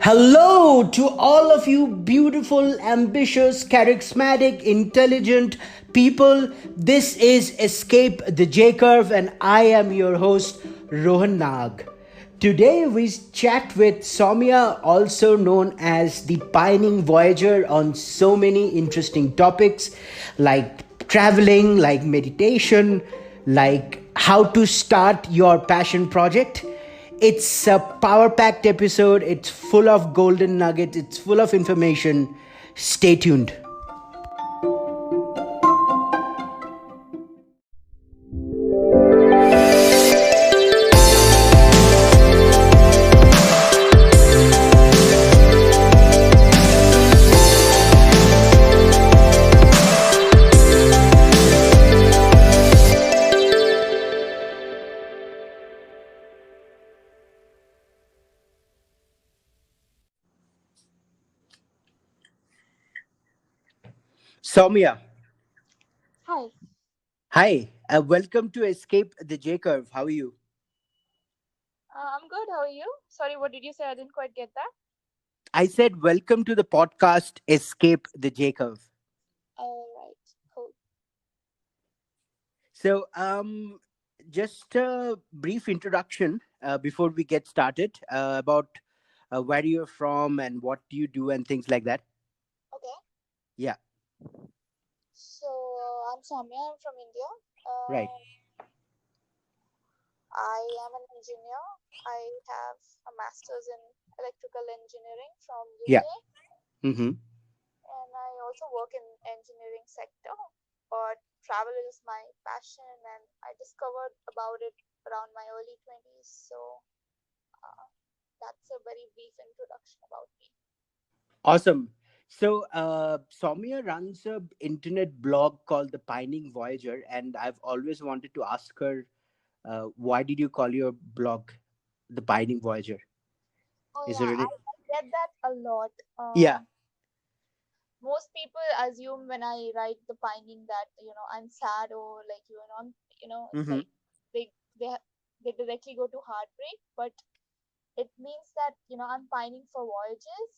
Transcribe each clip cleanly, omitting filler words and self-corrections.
Hello to all of you beautiful, ambitious, charismatic, intelligent people. This is Escape the J Curve, and I am your host, Rohan Nag. Today we chat with Somya, also known as the Pining Voyager, on so many interesting topics like traveling, like meditation, like how to start your passion project. It's a power packed episode. It's full of golden nuggets. It's full of information. Stay tuned. Soumya, Hi, hi. Welcome to Escape the J Curve. How are you? I'm good. How are you? Sorry, what did you say? I didn't quite get that. I said, welcome to the podcast Escape the J Curve. All right, cool. So, just a brief introduction before we get started about where you're from and what do you do and things like that. Okay, Yeah, so I'm Somya. I'm from India. right. I am an engineer. I have a master's in electrical engineering from Yeah. UK, Mm-hmm. and I also work in engineering sector. But travel is my passion, and I discovered about it around my early 20s. So uh, that's a very brief introduction about me. Awesome. So, Soumya runs a internet blog called the Pining Voyager, and I've always wanted to ask her, why did you call your blog the Pining Voyager? Oh Is yeah, there I any? get that a lot. Yeah. Most people assume when I write the pining that I'm sad or like it's Mm-hmm. like they they directly go to heartbreak, but it means that I'm pining for voyages.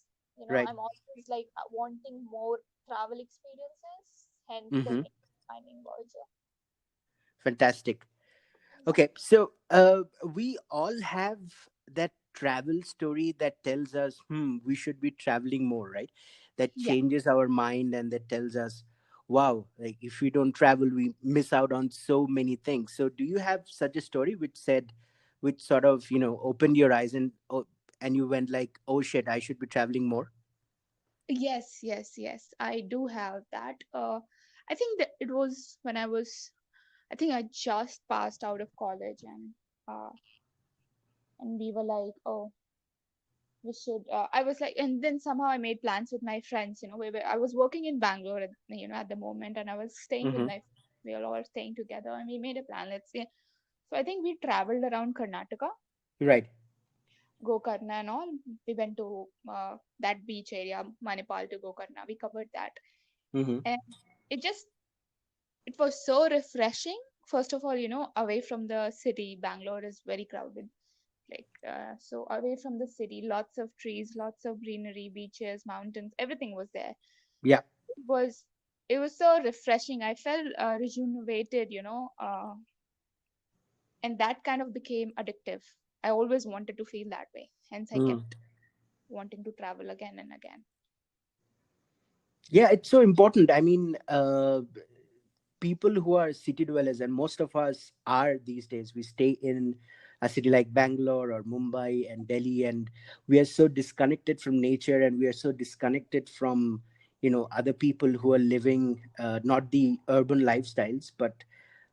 Right. I'm always like wanting more travel experiences, hence the Mm-hmm. name Pining Voyager. Fantastic. Yeah, Okay, so we all have that travel story that tells us, we should be traveling more, right? That yeah, changes our mind and that tells us, wow, like if we don't travel, we miss out on so many things. So, do you have such a story which sort of, opened your eyes and you went like, oh shit, I should be traveling more? yes. I do have that. I think that it was when I think I just passed out of college, uh, and we were like, oh, we should. I was like, and then somehow I made plans with my friends. I was working in Bangalore, at the moment, and I was staying with Mm-hmm. my. We all were staying together, and we made a plan. Let's say. So I think we traveled around Karnataka, Right. Gokarna, and all. We went to that beach area, Manipal to Gokarna. We covered that, Mm-hmm. and it just it was so refreshing. First of all, away from the city, Bangalore is very crowded. So away from the city, lots of trees, lots of greenery, beaches, mountains, everything was there. Yeah. It was it was so refreshing. I felt rejuvenated, and that kind of became addictive. I always wanted to feel that way, hence I Mm. kept wanting to travel again and again. Yeah, it's so important. I mean, people who are city dwellers, and most of us are these days, we stay in a city like Bangalore or Mumbai and Delhi, and we are so disconnected from nature, and we are so disconnected from other people who are living not the urban lifestyles, but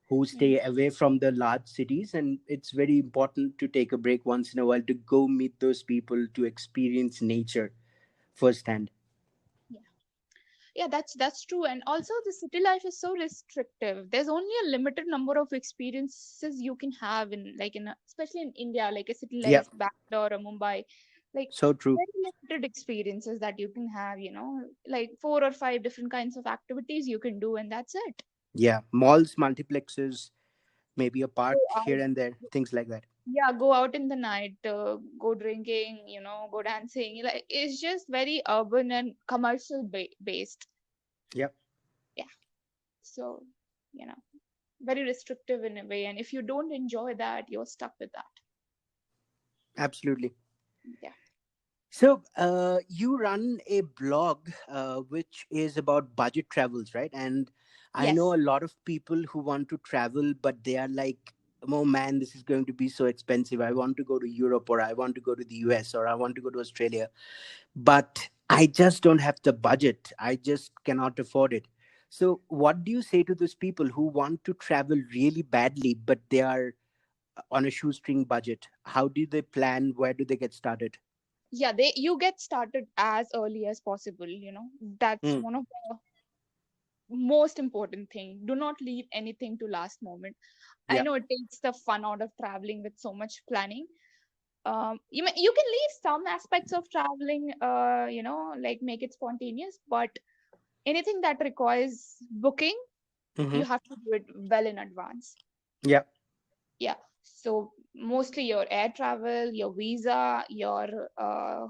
who Mm. stay away from the large cities. And it's very important to take a break once in a while to go meet those people, to experience nature firsthand. Yeah, yeah, that's true. And also the city life is so restrictive. There's only a limited number of experiences you can have especially in India, like a city Yeah, like Bangalore or Mumbai, like so true. very limited experiences that you can have, like four or five different kinds of activities you can do, and that's it. Yeah, malls, multiplexes, maybe a Go park here out. and there, things like that. Yeah, go out in the night, go drinking, go dancing. Like it's just very urban and commercial based. Yep. Yeah. So, you know, very restrictive in a way. And if you don't enjoy that, you're stuck with that. Absolutely. Yeah. So, you run a blog which is about budget travels, right? And I know Yes. a lot of people who want to travel, but they are like, oh man, this is going to be so expensive. I want to go to Europe, or I want to go to the US, or I want to go to Australia, but I just don't have the budget. I just cannot afford it. So, what do you say to those people who want to travel really badly, but they are on a shoestring budget? How do they plan? Where do they get started? Yeah, you get started as early as possible. That's Hmm. one of the most important thing. Do not leave anything to last moment. I Yeah. know it takes the fun out of traveling with so much planning. You can leave some aspects of traveling, like make it spontaneous, but anything that requires booking, Hmm. you have to do it well in advance. Yeah. Yeah. So mostly your air travel, your visa, your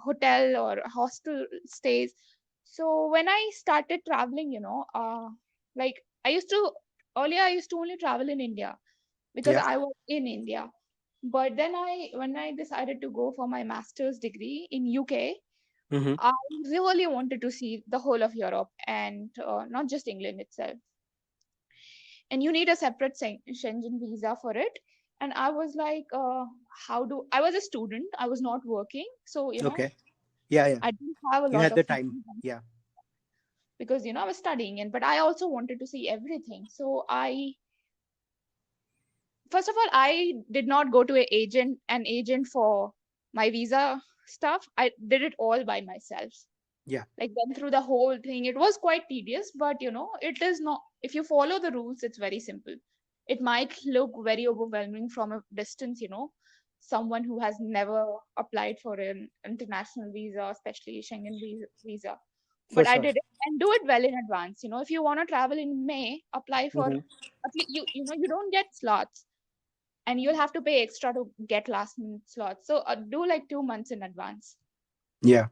hotel or hostel stays. So when I started traveling, like I used to earlier, I used to only travel in India because Yeah. I was in India. But then when I decided to go for my master's degree in UK, Hmm. I really wanted to see the whole of Europe and not just England itself. And you need a separate Schengen visa for it. And I was like, I was a student, I was not working, so Okay. Yeah. Yeah. I didn't have a You lot had of the time. money Yeah. because I was studying, and but I also wanted to see everything. So I first of all, I did not go to an agent for my visa stuff. I did it all by myself. Yeah. Like went through the whole thing. It was quite tedious, but it is not. If you follow the rules, it's very simple. It might look very overwhelming from a distance, someone who has never applied for an international visa, especially Schengen visa. For But I sure. did it and do it well in advance. If you want to travel in May, apply for Hmm. at least you don't get slots, and you'll have to pay extra to get last minute slots. So do like 2 months in advance. Yeah.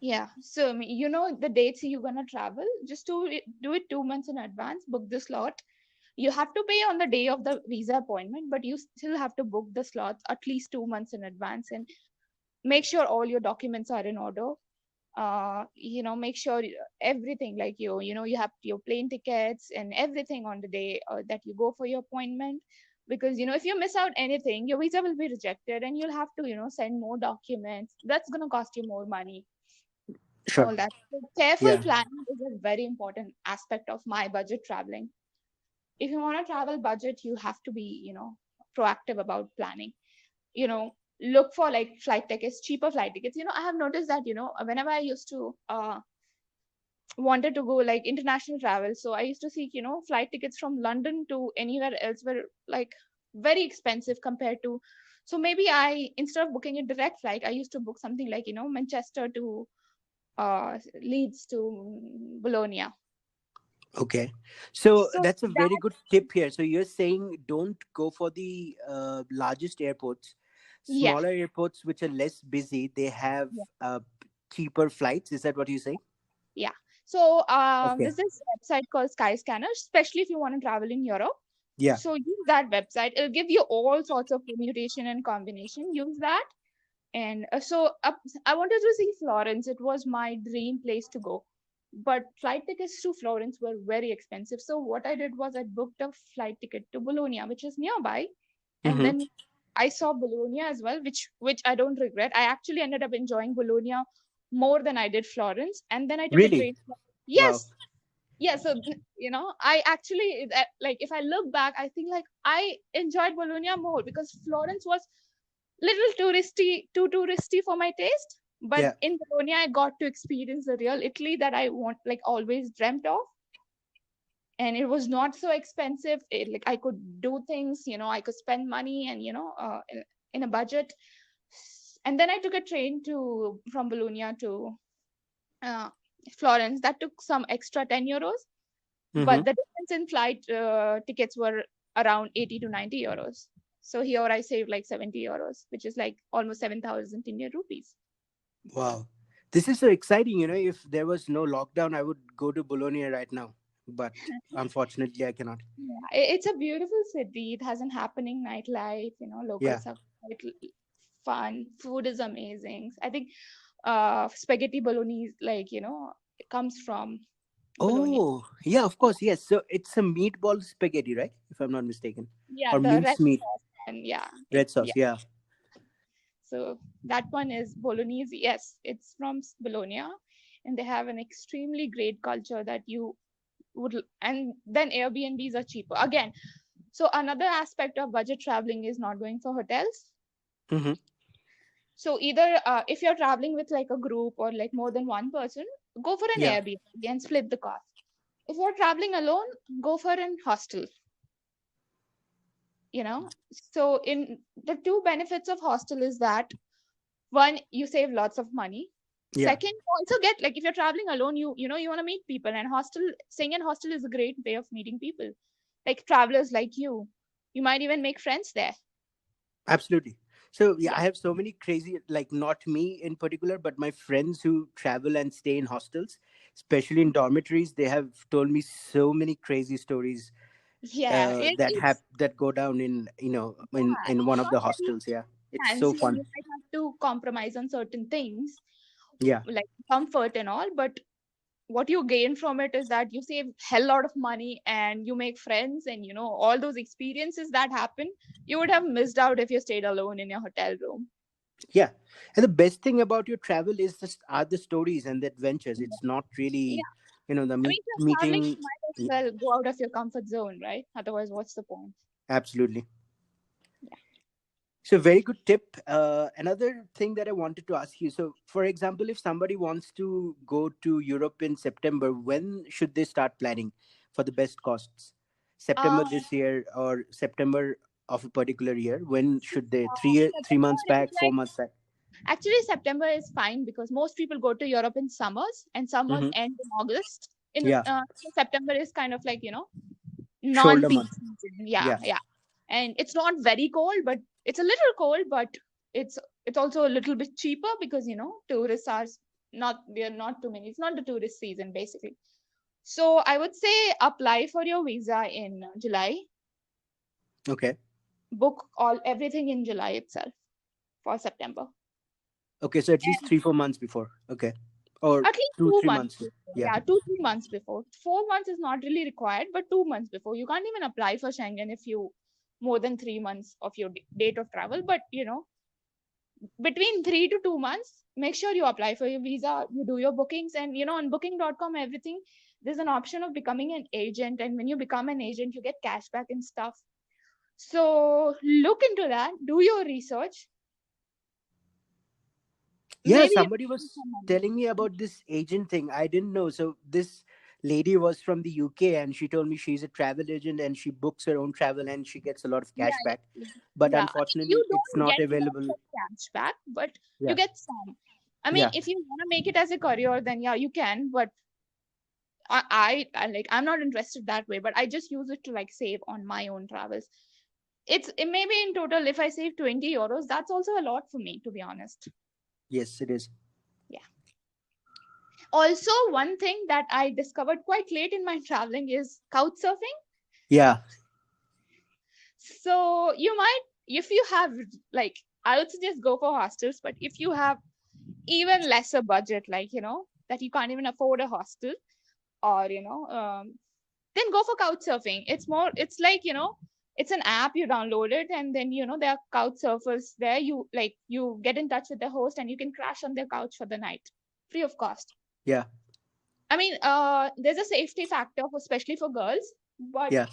Yeah. So I mean, the dates you're gonna travel, just do it 2 months in advance, book the slot. You have to pay on the day of the visa appointment, but you still have to book the slots at least 2 months in advance and make sure all your documents are in order. Make sure everything like you have your plane tickets and everything on the day that you go for your appointment. Because if you miss out anything, your visa will be rejected and you'll have to send more documents. That's gonna cost you more money, Sure. all that. So careful Yeah. planning is a very important aspect of my budget traveling. If you want to travel budget, you have to be, proactive about planning. You know, look for like flight tickets, cheaper flight tickets. I have noticed that, whenever I used to wanted to go like international travel, so I used to seek, flight tickets from London to anywhere else were like very expensive compared to. So maybe I, instead of booking a direct flight, I used to book something like, Manchester to Leeds to Bologna. Okay. So So that's a very that, good tip here. So you're saying don't go for the largest airports, yeah, smaller airports which are less busy. They have yeah, cheaper flights. Is that what you say? yeah. So Okay. there's this website called Skyscanner, especially if you want to travel in Europe. Yeah. So use that website. It'll give you all sorts of permutation and combination. Use that. And I wanted to see Florence. It was my dream place to go. But flight tickets to Florence were very expensive. So what I did was I booked a flight ticket to Bologna, which is nearby. And Mm-hmm. then I saw Bologna as well, which I don't regret. I actually ended up enjoying Bologna more than I did Florence. And then I took a Really? train. Wow. Yes, yeah. So I actually like if I look back, I think like I enjoyed Bologna more because Florence was little touristy, too touristy for my taste. But Yeah. in Bologna, I got to experience the real Italy that I want, like always dreamt of. And it was not so expensive. Like I could do things, I could spend money, and in a budget. And then I took a train to from Bologna to uh, Florence. That took some extra 10 euros, Mm-hmm. but the difference in flight tickets were around 80 to 90 euros. So here I saved like 70 euros, which is like almost 7,000 Indian rupees. Wow. This is so exciting. If there was no lockdown, I would go to Bologna right now. But unfortunately, I cannot. Yeah, it's a beautiful city. It has an happening nightlife. Yeah. Locals are quite fun. Food is amazing. I think spaghetti bolognese, like, it comes from Bologna. Oh, yeah, of course. Yes. So it's a meatball spaghetti, right? If I'm not mistaken. Yeah, Or the red mince meat, sauce, and yeah, red sauce. yeah. Yeah. So that one is bolognese. Yes, it's from Bologna, and they have an extremely great culture that you and then Airbnbs are cheaper again. So another aspect of budget traveling is not going for hotels. Mm-hmm. So either if you're traveling with like a group or like more than one person, go for an Yeah. Airbnb and split the cost. If you're traveling alone, go for an hostel. So in the two benefits of hostel is that one, you save lots of money. Yeah. Second, you also get, like, if you're traveling alone, you want to meet people, and staying in hostel is a great way of meeting people, like travelers like you might even make friends there. Absolutely. So yeah, Yeah. I have so many crazy, like not me in particular, but my friends who travel and stay in hostels, especially in dormitories. They have told me so many crazy stories Yeah, that go down in in one it's of not the very hostels. Yeah, it's so fancy, and fun. you might have to compromise on certain things Yeah, like comfort and all, but what you gain from it is that you save hell lot of money and you make friends, and all those experiences that happen you would have missed out if you stayed alone in your hotel room. yeah. And the best thing about your travel is just are the stories and the adventures. It's not really, Yeah, the I mean, if you're traveling, meeting. you might as Yeah, well go out of your comfort zone, right? Otherwise, what's the point? absolutely. Yeah. So, very good tip. Another thing that I wanted to ask you. So, for example, if somebody wants to go to Europe in September, when should they start planning for the best costs? September uh, this year or September of a particular year? When should they? Three September months is back, 4 months back? actually, September is fine because most people go to Europe in summers, and summers Mm-hmm. end in August. Yeah, So September is kind of like, shoulder non-peak month. season. Yeah, Yeah, yeah. And it's not very cold, but it's a little cold, but it's it's also a little bit cheaper because tourists are not there are not too many. It's not the tourist season basically. So I would say apply for your visa in July. okay. Book all everything in July itself for September. Okay, so at least And 3-4 months before. Okay, or at least two two three months months. before. Yeah, Yeah, 2-3 months before. 4 months is not really required, but 2 months before. You can't even apply for Schengen if you more than 3 months of your date of travel. But between 3 to 2 months, make sure you apply for your visa, you do your bookings, and on booking.com, everything, there's an option of becoming an agent. And when you become an agent, you get cashback and stuff. So look into that, do your research. yeah. Maybe Somebody was telling me about this agent thing. I didn't know. So this lady was from the UK, and she told me she's a travel agent and she books her own travel and she gets a lot of yeah, cash back. yeah, But yeah. I mean, you unfortunately, it's don't not get lots available. of cashback, but you Yeah, get some. I mean, yeah. if you want to make it as a career, then yeah, you can. But I like, I'm not interested that way. But I just use it to like save on my own travels. It may be in total, if I save 20 euros, that's also a lot for me, to be honest. Yes, it is. Yeah. Also, one thing that I discovered quite late in my traveling is couch surfing. Yeah, So you might, if you have, like, I would suggest go for hostels, but if you have even lesser budget, like, that you can't even afford a hostel, or, then go for couch surfing. It's like, it's an app, you download it, and then, there are couch surfers there. You get in touch with the host and you can crash on their couch for the night, free of cost. yeah, I mean, there's a safety factor, especially for girls, but yeah.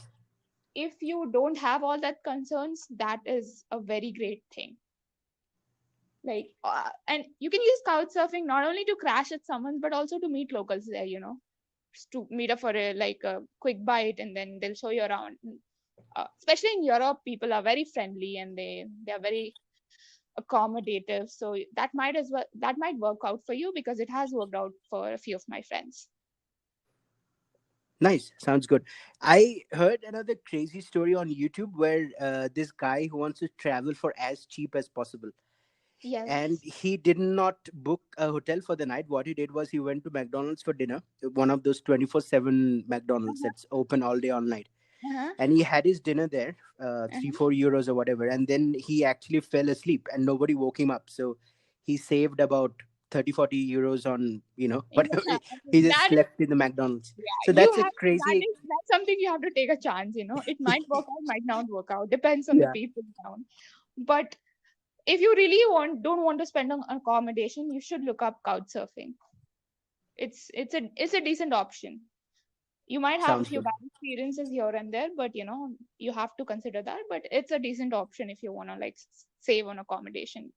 if you don't have all that concerns, that is a very great thing. Like, and you can use couch surfing not only to crash at someone's, but also to meet locals there, just to meet up for a quick bite, and then they'll show you around. Especially in Europe, people are very friendly, and they are very accommodative. So that might work out for you, because it has worked out for a few of my friends. Nice. Sounds good. I heard another crazy story on YouTube where this guy who wants to travel for as cheap as possible, and Yes. he did not book a hotel for the night. What he did was he went to McDonald's for dinner, one of those 24/7 McDonald's Uh-huh. that's open all day all night, Uh-huh. and he had his dinner there, three Uh-huh. 4 euros or whatever, and then he actually fell asleep and nobody woke him up. So he saved about 30 40 euros on In the whatever. He chance just that is, slept in the McDonald's. yeah, So you that's a have that crazy. is that's something you have to take a chance, It might work out, might not work out. Depends on the Yeah, people around. But if you really don't want to spend on accommodation, you should look up couch surfing. It's a decent option. You might have a sounds few good. bad experiences here and there, but you have to consider that. But it's a decent option if you want to like save on accommodation.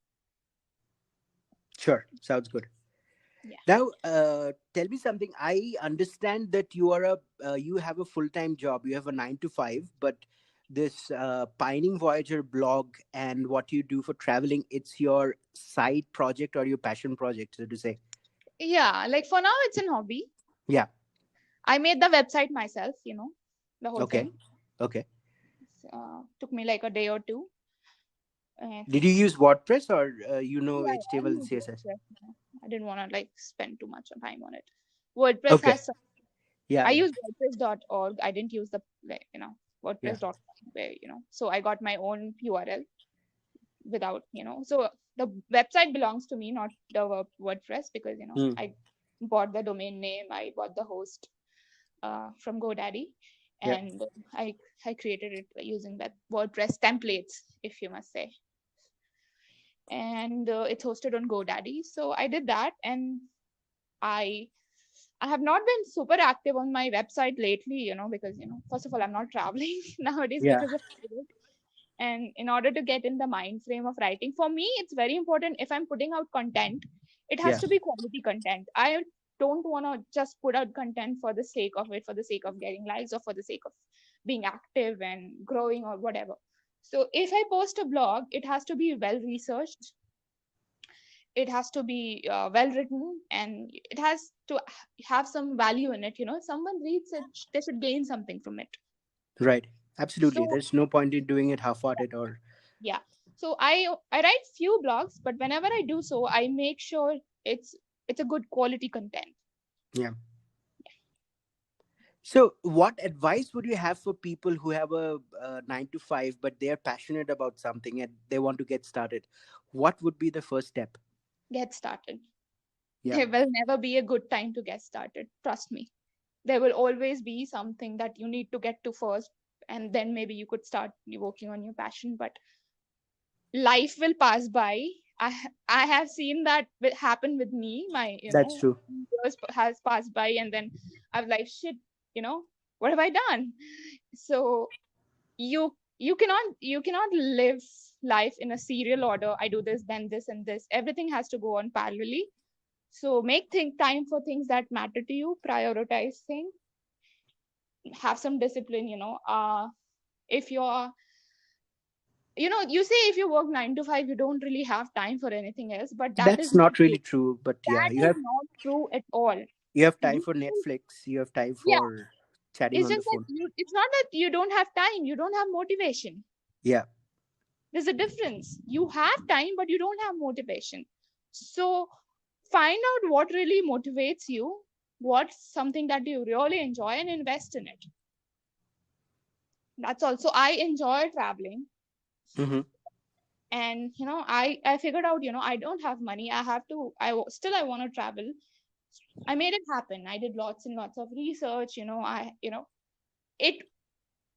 Sure, sounds good. Yeah. Now, tell me something. I understand that you have a full time job. You have a 9 to 5, but this Pining Voyager blog and what you do for traveling, it's your side project or your passion project, so to say. Yeah, like for now it's an hobby. Yeah. I made the website myself, the whole Okay. thing. Okay. Took me like a day or two. And Did you use WordPress or yeah, I HTML and used CSS? WordPress. I didn't want to like spend too much time on it. WordPress Okay. has some, Yeah. I Yeah. use WordPress.org. I didn't use the like, Yeah. WordPress.com where, so I got my own URL without, so the website belongs to me, not the WordPress, because, Hmm. I bought the domain name, I bought the host from GoDaddy, Yeah. and I created it using that WordPress templates, if you must say, and it's hosted on GoDaddy. So I did that, and I I have not been super active on my website lately, because first of all, I'm not traveling nowadays Yeah. because of COVID. And in order to get in the mind frame of writing, for me, it's very important if I'm putting out content, it has Yeah. to be quality content. I don't want to just put out content for the sake of it, for the sake of getting likes, or for the sake of being active and growing or whatever. So if I post a blog, it has to be well researched, it has to be well written, and it has to have some value in it. Someone reads it, they should gain something from it. Right. Absolutely. So There's no point in doing it half-hearted or. yeah, so I write few blogs, but whenever I do so, I make sure it's a good quality content. Yeah. So, what advice would you have for people who have a 9 to 5, but they are passionate about something and they want to get started? What would be the first step? Get started. Yeah, There will never be a good time to get started, trust me. There will always be something that you need to get to first, and then maybe you could start working on your passion. But life will pass by. I have seen that happen with me. My that's true. years has passed by, and then I've like, shit, what have I done? So you cannot live life in a serial order. I do this, then this, and this. Everything has to go on parallelly. So make time for things that matter to you. Prioritize things. Have some discipline. If you're you say if you work 9 to 5, you don't really have time for anything else, but that is That's not not true. really true, but yeah, That is not true at all. you have time You, for Netflix, you have time yeah, for chatting it's on just the that phone. it's not that you don't have time, you don't have motivation. Yeah, There's a difference. You have time, but you don't have motivation. So find out what really motivates you, what's something that you really enjoy, and invest in it. That's also, I enjoy traveling. mm-hmm. And I figured out, I don't have money, I have to still I want to travel. I made it happen. I did lots and lots of research. It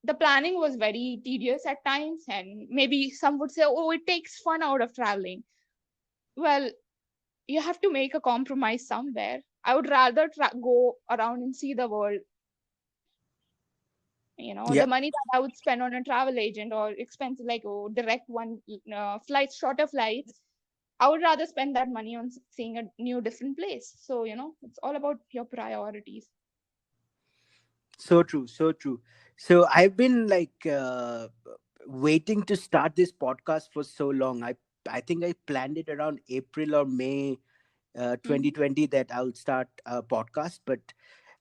the planning was very tedious at times, and maybe some would say, oh, it takes fun out of traveling. Well, you have to make a compromise somewhere. I would rather go around and see the world. Yeah. The money that I would spend on a travel agent or expensive, like, direct one flights, shorter flights, I would rather spend that money on seeing a new different place. So it's all about your priorities. So true, so true. So I've been like waiting to start this podcast for so long. I think I planned it around April or May Hmm. 2020 that I'll start a podcast, but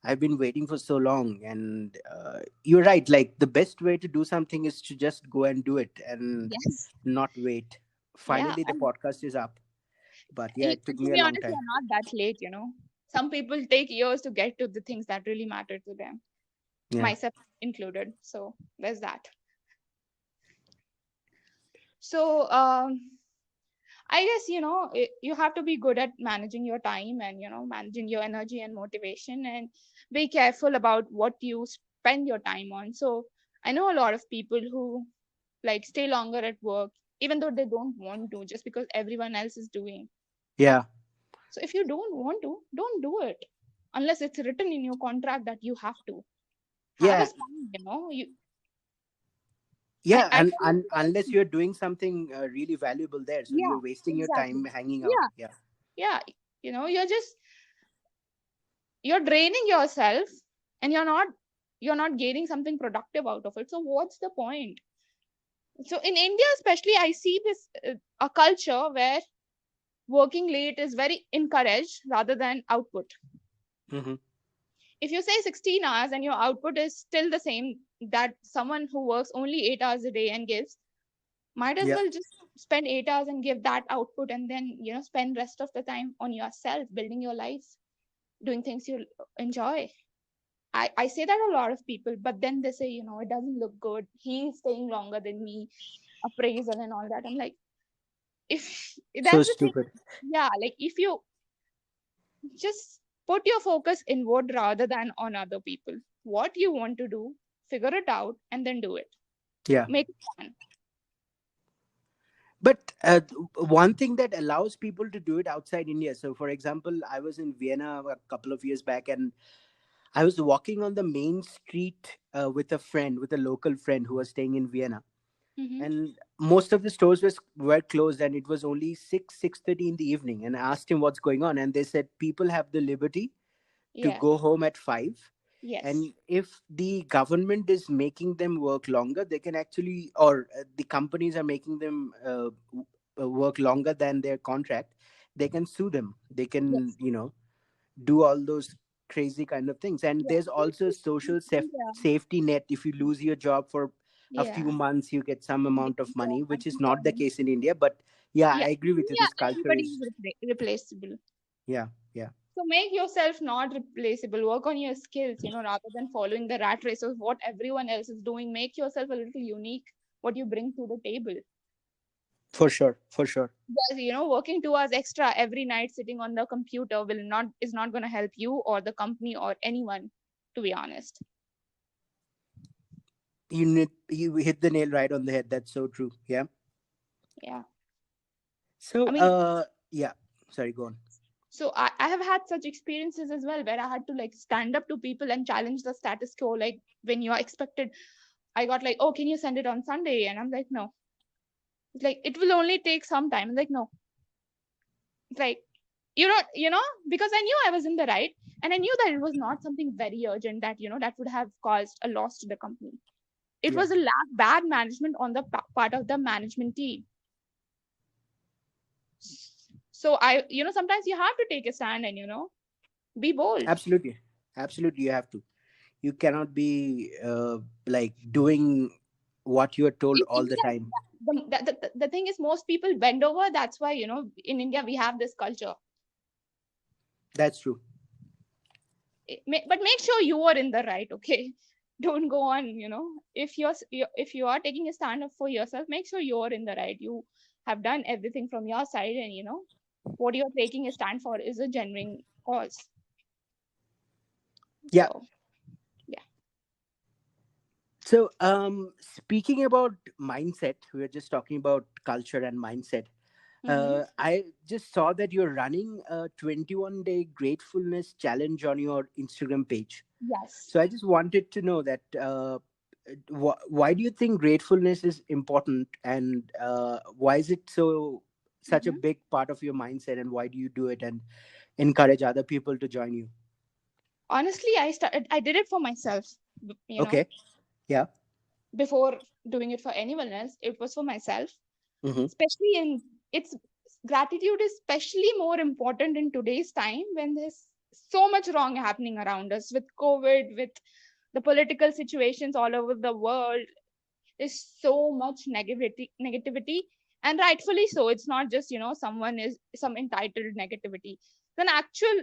I've been waiting for so long, and you're right. Like the best way to do something is to just go and do it and Yes. not wait. Yeah. Finally, the And podcast is up, but yeah, it took to me a be long honest, time. you're not that late, Some people take years to get to the things that really matter to them, Yeah, myself included. So there's that. So I guess, you have to be good at managing your time and, managing your energy and motivation, and be careful about what you spend your time on. So I know a lot of people who like stay longer at work, even though they don't want to, just because everyone else is doing. yeah, So if you don't want to, don't do it unless it's written in your contract that you have to. Have a yeah, stand, you yeah. I And unless you're doing something really valuable there, so yeah, you're wasting your exactly. time hanging out. Yeah, Yeah, yeah. You're draining yourself, and you're not gaining something productive out of it. So what's the point? So in India especially, I see this a culture where working late is very encouraged rather than output. hmm, If you say 16 hours and your output is still the same that someone who works only 8 hours a day and gives, might as yeah. well just spend 8 hours and give that output, and then spend rest of the time on yourself, building your life, doing things you enjoy. I say that a lot of people, but then they say, it doesn't look good, he's staying longer than me, appraisal and all that. I'm like, if So that's the thing. stupid. Yeah, like if you just put your focus inward rather than on other people, what you want to do, figure it out, and then do it. Yeah. Make it fun. But one thing that allows people to do it outside India. So, for example, I was in Vienna a couple of years back, and I was walking on the main street with a friend, with a local friend who was staying in Vienna, Mm-hmm. and most of the stores were closed, and it was only 6:30 in the evening. And I asked him what's going on, and they said people have the liberty to Yeah. go home at 5, Yes. and if the government is making them work longer, they can actually, or the companies are making them work longer than their contract, they can sue them. They can, Yes. do all those crazy kind of things. And Yeah. there's also social safety net. If you lose your job for a few Yeah. months, you get some Yeah. amount of money, which is not the Yeah. case in India. But yeah, I Yeah. agree with you, Yeah. this culture Everybody is, is replaceable. yeah, yeah, So make yourself not replaceable. Work on your skills, rather than following the rat race of what everyone else is doing. Make yourself a little unique, what you bring to the table. for sure, for sure. Because, working 2 hours extra every night sitting on the computer is not going to help you or the company or anyone, to be honest. You hit the nail right on the head. That's so true. Yeah. Yeah. So I mean, yeah, sorry, go on. so I have had such experiences as well where I had to like stand up to people and challenge the status quo. Like when you are expected, I got like, oh, can you send it on Sunday? And I'm like, no. It's like, it will only take some time. I'm like, no. It's like, you don't, because I knew I was in the right, and I knew that it was not something very urgent that, that would have caused a loss to the company. It Yeah, was a bad management on the part of the management team. So sometimes you have to take a stand and, be bold. absolutely, absolutely, you have to. You cannot be like doing what you are told In all the India, time. the thing is, most people bend over. That's why, in India, we have this culture. That's true. But make sure you are in the right, okay? Don't go on, if you are taking a stand up for yourself, make sure you are in the right. You have done everything from your side, and, what you're taking a stand for is a genuine cause. Yeah. So, yeah. So speaking about mindset, we were just talking about culture and mindset. Mm-hmm. I just saw that you're running a 21-day gratefulness challenge on your Instagram page. Yes. So I just wanted to know that why do you think gratefulness is important, and why is it such a Mm-hmm. big part of your mindset, and why do you do it and encourage other people to join you? Honestly, I did it for myself, you know, Okay. Yeah. before doing it for anyone else. It was for myself, Mm-hmm. especially in it's gratitude is especially more important in today's time when there's so much wrong happening around us with COVID, with the political situations all over the world. There's so much negativity, and rightfully so. It's not just, someone is some entitled negativity. Then actual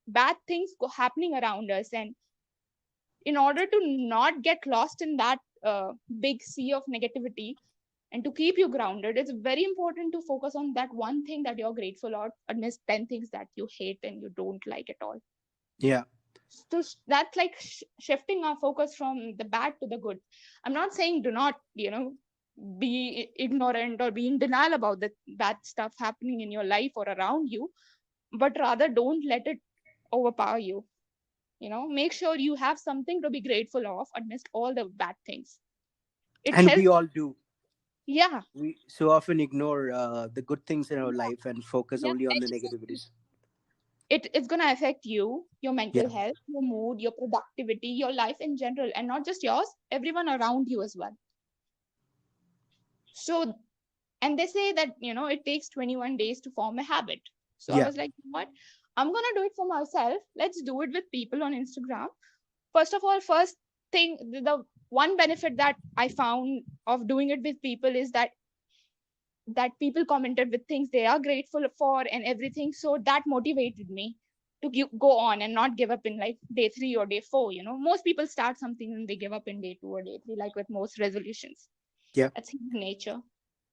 bad things happening around us, and in order to not get lost in that big sea of negativity, and to keep you grounded, it's very important to focus on that one thing that you're grateful for, amidst 10 things that you hate and you don't like at all. Yeah. So that's like shifting our focus from the bad to the good. I'm not saying do not, be ignorant or be in denial about the bad stuff happening in your life or around you, but rather don't let it overpower you. Make sure you have something to be grateful of amidst all the bad things. It And we helps. all do. Yeah. We so often ignore the good things in our Yeah. life and focus Yeah, only on the exactly. negativities. It's going to affect you, your mental Yeah. health, your mood, your productivity, your life in general, and not just yours, everyone around you as well. So, and they say that, it takes 21 days to form a habit. So I Yeah. was like, what? I'm going to do it for myself. Let's do it with people on Instagram. First of all, first thing, the one benefit that I found of doing it with people is that people commented with things they are grateful for and everything. So that motivated me to go on and not give up in like day 3 or day 4. Most people start something and they give up in day 2 or day 3, like with most resolutions. Yeah. That's human nature,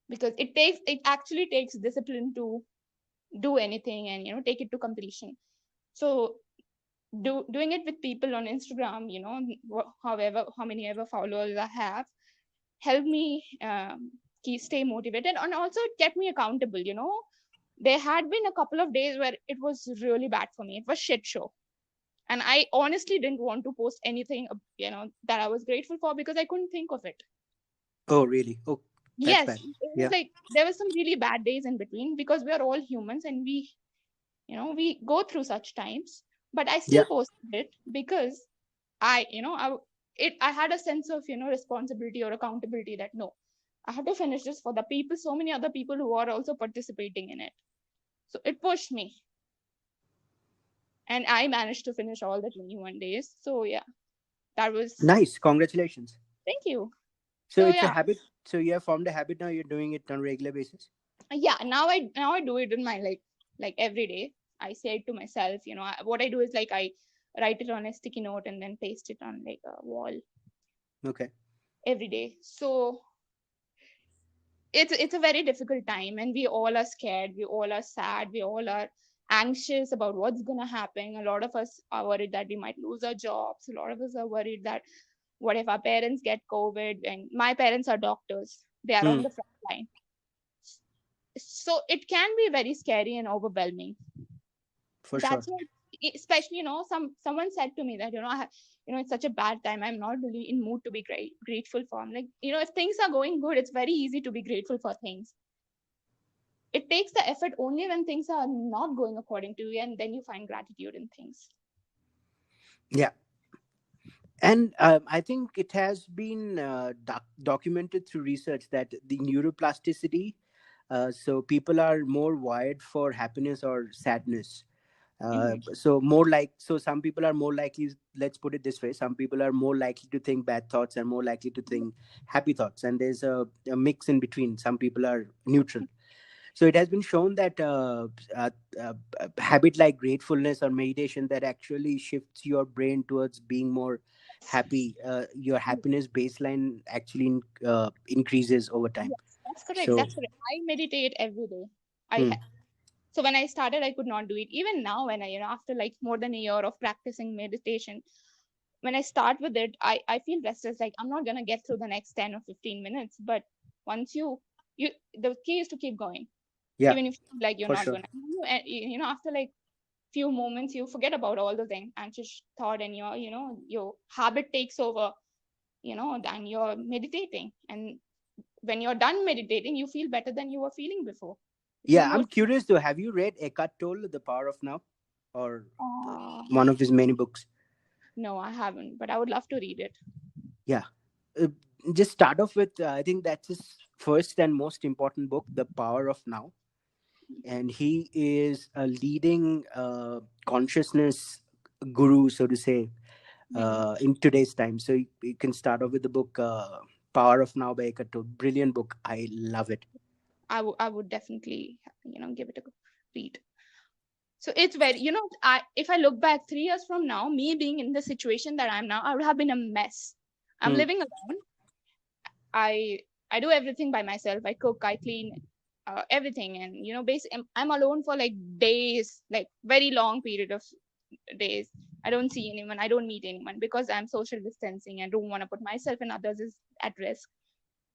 because it actually takes discipline to do anything and take it to completion. So doing it with people on Instagram, however, how many ever followers I have, help me stay motivated, and also it kept me accountable. There had been a couple of days where it was really bad for me. It was shit show, and I honestly didn't want to post anything that I was grateful for, because I couldn't think of it. Oh, really? Oh, that's Yes, bad. it was Yeah. like there were some really bad days in between, because we are all humans and we go through such times. But I still Yeah. posted it because I had a sense of responsibility or accountability, that no, I had to finish this for the people, so many other people who are also participating in it. So it pushed me, and I managed to finish all the 21 days. So yeah, that was. Nice. Congratulations. Thank you. So So it's a yeah, habit. So you have formed a habit now. You're doing it on a regular basis. yeah. Now I do it in my like every day. I say it to myself. What I do is like I write it on a sticky note and then paste it on like a wall Okay. every day. So it's a very difficult time, and we all are scared, we all are sad, we all are anxious about what's going to happen. A lot of us are worried that we might lose our jobs. A lot of us are worried that what if our parents get COVID, and my parents are doctors, they are on Hmm. the front line. So it can be very scary and overwhelming. For sure. That's what, especially, someone said to me that, it's such a bad time, I'm not really in mood to be grateful for. I'm like, if things are going good, it's very easy to be grateful for things. It takes the effort only when things are not going according to you, and then you find gratitude in things. Yeah. And I think it has been documented through research that the neuroplasticity, so people are more wired for happiness or sadness. Mm-hmm. So some people are more likely, let's put it this way, some people are more likely to think bad thoughts and more likely to think happy thoughts. And there's a mix in between. Some people are neutral. So it has been shown that habit like gratefulness or meditation that actually shifts your brain towards being more happy. Your happiness baseline actually increases over time. Yes, that's correct. So That's correct. I meditate every day. I hmm, ha- so when I started, I could not do it. Even now, when I, after like more than a year of practicing meditation, when I start with it, I feel restless. Like I'm not gonna get through the next 10 or 15 minutes. But once you the key is to keep going, yeah, even if you feel like you're for not sure. gonna. After like few moments, you forget about all the anxious thought, and your habit takes over. Then you're meditating, and when you're done meditating, you feel better than you were feeling before. It's the Yeah, I'm most. curious though. Have you read Eckhart Tolle, The Power of Now, or uh, one of his many books? no, I haven't, but I would love to read it. Yeah, uh, just start off with. I think that's his first and most important book, The Power of Now. and he is a leading consciousness guru, so to say, Hmm. in today's time. So you can start off with the book Power of Now by Eckhart Tolle. Brilliant book. I love it. I would definitely, give it a read. So it's very, I if I look back 3 years from now, me being in the situation that I'm now, I would have been a mess. I'm Hmm. living alone. I do everything by myself. I cook, I clean, everything, and basically I'm alone for like days, like very long period of days. I don't see anyone. I don't meet anyone because I'm social distancing and don't want to put myself and others is at risk.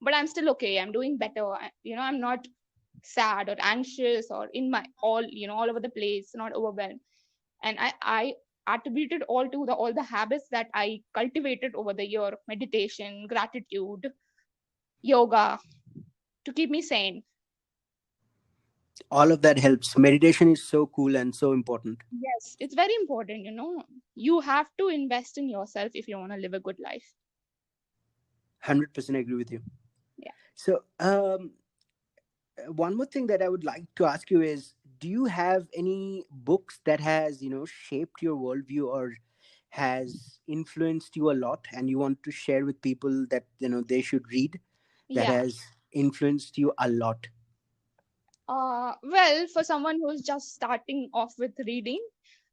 But I'm still okay. I'm doing better. I'm not sad or anxious or in my all over the place, not overwhelmed. And I attributed all the habits that I cultivated over the year: meditation, gratitude, yoga, to keep me sane. All of that helps. Meditation is so cool and so important. Yes, it's very important. You have to invest in yourself if you want to live a good life. 100% agree with you. Yeah. So, one more thing that I would like to ask you is, do you have any books that has, shaped your worldview or has influenced you a lot and you want to share with people that, they should read, that Yeah. has influenced you a lot? Well, for someone who's just starting off with reading,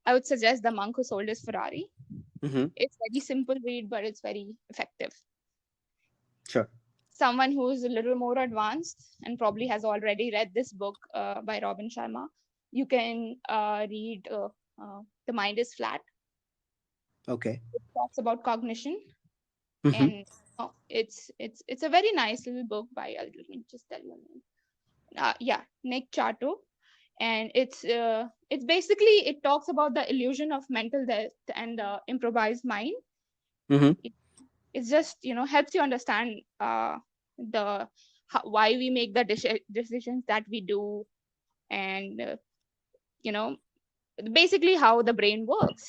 I would suggest The Monk Who Sold His Ferrari. Mm-hmm. It's very simple read, but it's very effective. Sure. Someone who's a little more advanced and probably has already read this book by Robin Sharma, you can read The Mind is Flat. Okay. It talks about cognition, Mm-hmm. and it's a very nice little book by let me just tell you a name. Yeah, Nick Chato, and it's basically it talks about the illusion of mental death and the improvised mind. Mm-hmm. It's just helps you understand the why we make the decisions that we do, and you know basically how the brain works.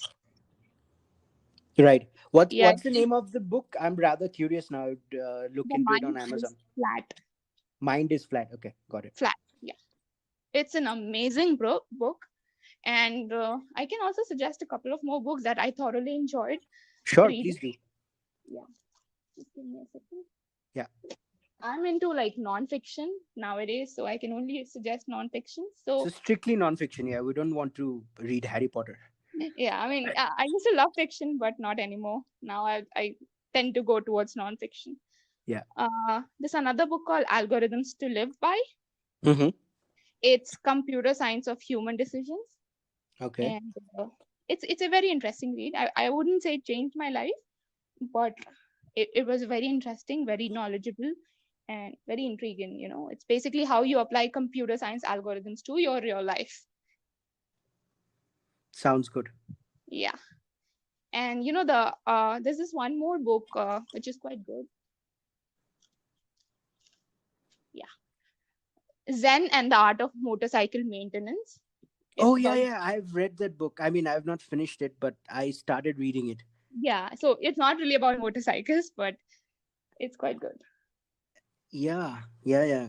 Right. Yeah, What's the name of the book? I'm rather curious now. Look The into it on Mind is Amazon. Flat. Mind is Flat. Okay, got it. Flat. Yeah, it's an amazing book, and I can also suggest a couple of more books that I thoroughly enjoyed Sure, reading. please do. Yeah, just give me a second. Yeah. I'm into like non-fiction nowadays, so I can only suggest non-fiction. So So strictly non-fiction. Yeah, we don't want to read Harry Potter. yeah, I mean, I used to love fiction, but not anymore. Now I tend to go towards non-fiction. Yeah. There's another book called Algorithms to Live By. Mm-hmm. It's computer science of human decisions, Okay. and it's a very interesting read. I wouldn't say it changed my life, but it was very interesting, very knowledgeable, and very intriguing. It's basically how you apply computer science algorithms to your real life. Sounds good. Yeah. And there's this one more book which is quite good. Yeah. Zen and the Art of Motorcycle Maintenance. Oh It's yeah, about, yeah. I've read that book. I mean, I've not finished it, but I started reading it. yeah, so it's not really about motorcycles, but it's quite good. Yeah, yeah, yeah.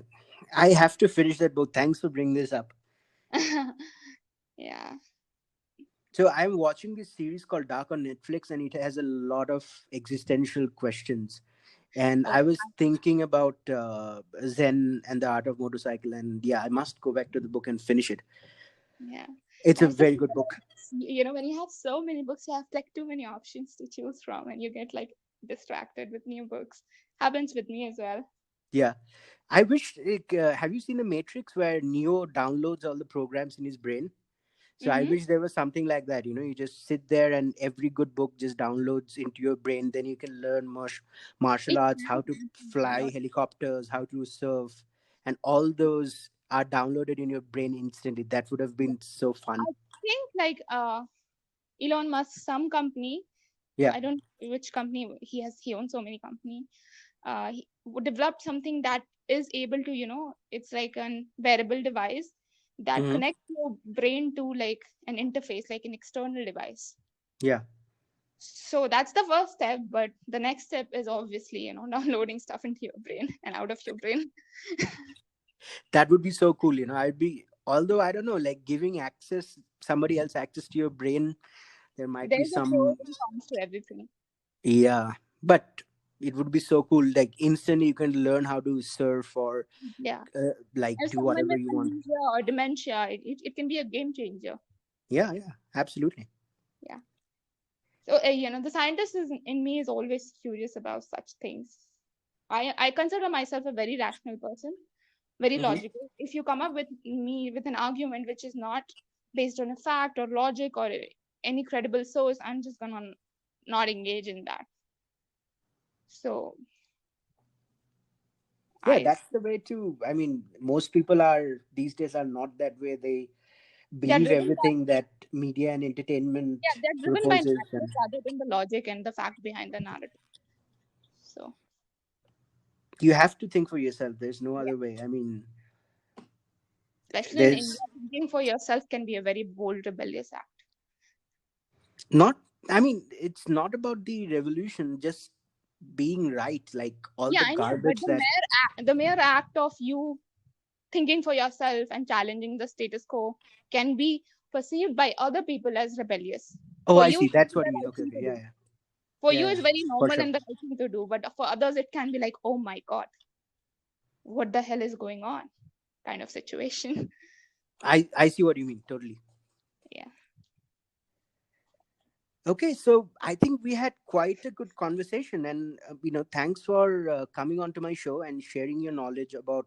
I have to finish that book. Thanks for bringing this up. Yeah. So I'm watching this series called Dark on Netflix, and it has a lot of existential questions. And Oh, I was thinking about Zen and the Art of Motorcycle, and yeah, I must go back to the book and finish it. yeah. It's a That's the very thing good book. about, when you have so many books, you have like too many options to choose from, and you get like distracted with new books. Happens with me as well. Yeah, I wish. Like, have you seen the Matrix where Neo downloads all the programs in his brain? So I Mm-hmm. wish there was something like that. You just sit there and every good book just downloads into your brain. Then you can learn martial It arts, how can to happen, fly helicopters, how to surf, and all those are downloaded in your brain instantly. That would have Yeah. been so I fun. think like Elon Musk, some company, Yeah. I don't know which company he owns so many company. He developed something that is able to, it's like an wearable device that Hmm. connects your brain to like an interface, like an external device. Yeah. So that's the first step, but the next step is obviously, downloading stuff into your brain and out of your brain. That would be so cool. I'd be Although I don't know, like giving access, somebody else access to your brain, there might be There's a pros some, and cons to everything. yeah, but it would be so cool. Like instantly, you can learn how to surf or Yeah. like As do someone whatever with you want. amnesia or dementia, it can be a game changer. Yeah, yeah, absolutely. Yeah. So, the scientist in me is always curious about such things. I consider myself a very rational person, very Hmm. logical. If you come up with me with an argument which is not based on a fact or logic or any credible source, I'm just gonna not engage in that. So Yeah, I, that's the way to. I mean, most people are these days are not that way. They they're believe driven by everything that media and yeah, entertainment they're driven by proposes, narrative and rather than the logic and the fact behind the narrative. So you have to think for yourself. There's no yeah, other way. I mean, especially in India, there's thinking for yourself can be a very bold, rebellious act. not. I mean, it's not about the revolution, just being right. Like all Yeah, the I know, but garbage that. the mere act of you thinking for yourself and challenging the status quo can be perceived by other people as rebellious. Oh, For I you, see. it's That's what the you mean. right Okay, thing okay, to yeah, do. yeah, For you, yeah, it's yeah, very for normal sure. and the right thing to do. But for others, it can be like, oh my God, what the hell is going on? Kind of situation. I see what you mean. Totally. Yeah. Okay, so I think we had quite a good conversation, and thanks for coming onto my show and sharing your knowledge about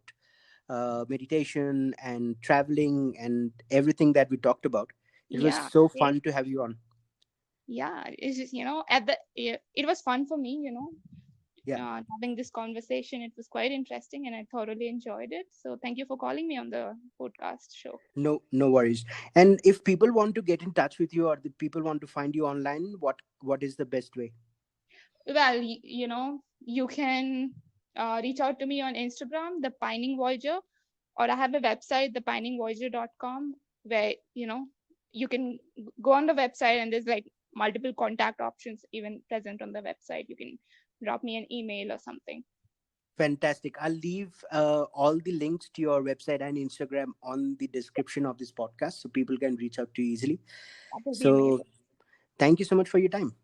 meditation and traveling and everything that we talked about. It was Yeah. so Yeah. fun to have you on. Yeah. It's just, it was fun for me, Yeah, having this conversation. It was quite interesting and I thoroughly enjoyed it. So thank you for calling me on the podcast show. no worries. And if people want to get in touch with you or the people want to find you online, what is the best way? Well, you can reach out to me on Instagram, the Pining Voyager, or I have a website, thepiningvoyager.com, where you can go on the website and there's like multiple contact options even present on the website. You can drop me an email or something. Fantastic. I'll leave all the links to your website and Instagram on the description of this podcast so people can reach out to you easily. That will be So amazing. thank you so much for your time.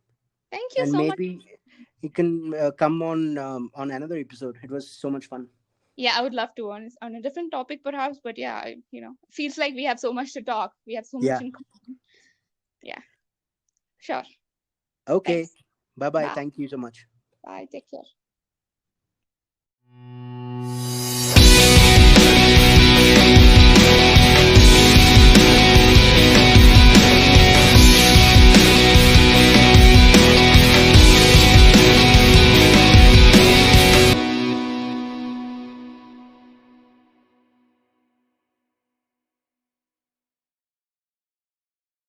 Thank you And so much. maybe you can come on another episode. It was so much fun. Yeah, I would love to on a different topic perhaps, but yeah, feels like we have so much to talk. We have so much Yeah. in common. Yeah, sure. Okay. Thanks. Bye bye. Bye. Thank you so much. Bye. Take care.